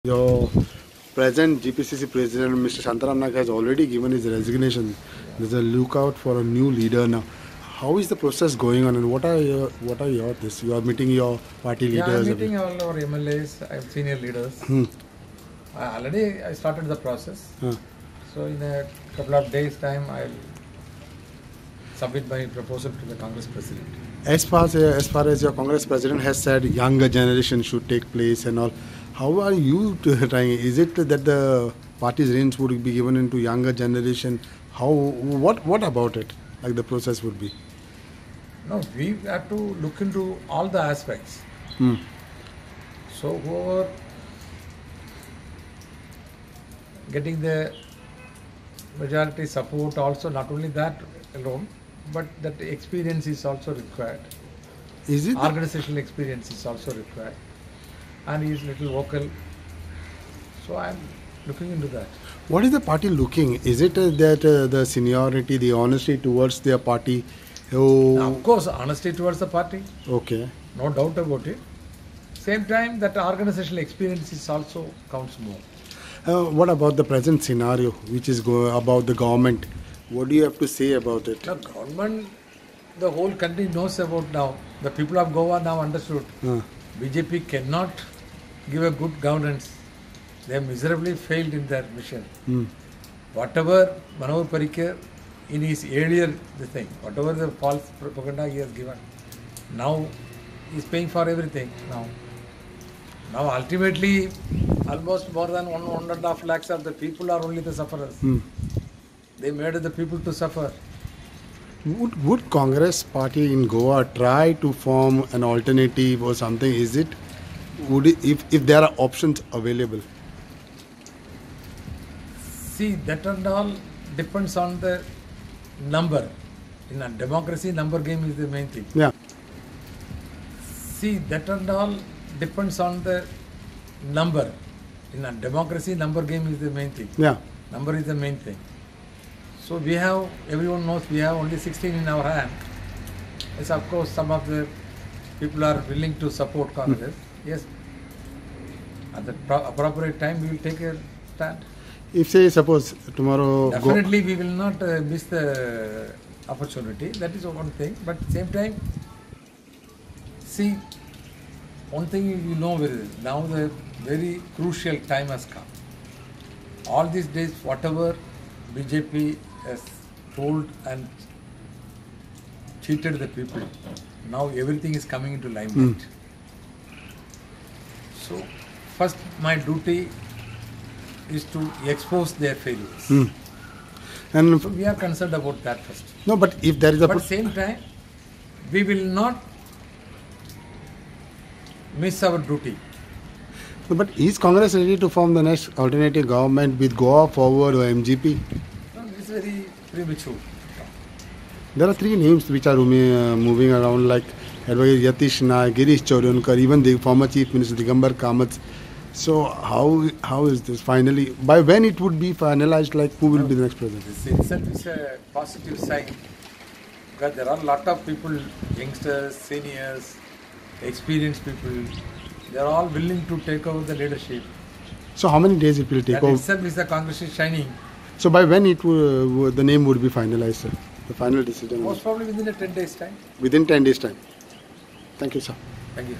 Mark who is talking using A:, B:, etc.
A: Your present GPCC president, Mr. Shantaram Nag, has already given his resignation. There's a lookout for a new leader now. How is the process going on, and what are your this? You are meeting your party leaders.
B: I'm meeting all our MLAs, senior leaders. I started the process. So in a couple of days' time, I'll submit my proposal to the Congress president.
A: As far as your Congress president has said, younger generation should take place and all. How are you trying? Is it that the party's reins would be given into younger generation? What about it? Like the process would be?
B: No, we have to look into all the aspects. So whoever getting the majority support, also not only that alone, but that experience is also required.
A: Is it
B: organizational experience is also required, and he is little vocal. So I am looking into that.
A: What is the party looking? Is it that the seniority, the honesty towards their party?
B: Now, of course, honesty towards the party.
A: Okay.
B: No doubt about it. Same time, that organizational experience is also counts more.
A: What about the present scenario, which is about the government? What do you have to say about it?
B: The government, the whole country knows about now. The people of Goa now understood. BJP cannot give a good governance. They have miserably failed in their mission. Whatever Manohar Parrikar in his earlier whatever the false propaganda he has given, now he is paying for everything now. Now ultimately, almost more than 1.5 lakhs of the people are only the sufferers. They made the people to suffer.
A: Would Congress party in Goa try to form an alternative or something? If there are options available?
B: See, that and all depends on the number. In a democracy, number game is the main thing.
A: Yeah.
B: See, that and all depends on the number. In a democracy, number game is the main thing.
A: Yeah.
B: Number is the main thing. So we have, everyone knows we have only 16 in our hand. Yes, of course, some of the people are willing to support Congress. Yes, at the appropriate time we will take a stand.
A: If say suppose tomorrow...
B: Definitely we will not miss the opportunity. That is one thing. But at the same time, see, one thing you know very well, now the very crucial time has come. All these days, whatever BJP has told and cheated the people, now everything is coming into limelight. So, first my duty is to expose their failures.
A: And
B: so we are concerned about that first.
A: No, but if there is a...
B: But at the same time, we will not miss our duty.
A: But is Congress ready to form the next alternative government with Goa Forward or MGP?
B: No, it's very premature.
A: There are three names which are moving around, like Advocate Yatish Naik, Girish Chodionkar, even the former Chief Minister Digambar Kamath. So how is this finally? By when it would be finalized? Like who will be the next president?
B: This itself is a positive sign, because there are a lot of people, youngsters, seniors, experienced people. They are all willing to take over the leadership.
A: So how many days it will take over?
B: That itself is the Congress is shining.
A: So by when it the name would be finalized, sir? The final decision?
B: Most probably within a 10 days time.
A: Within 10 days time. Thank you, sir.
B: Thank you.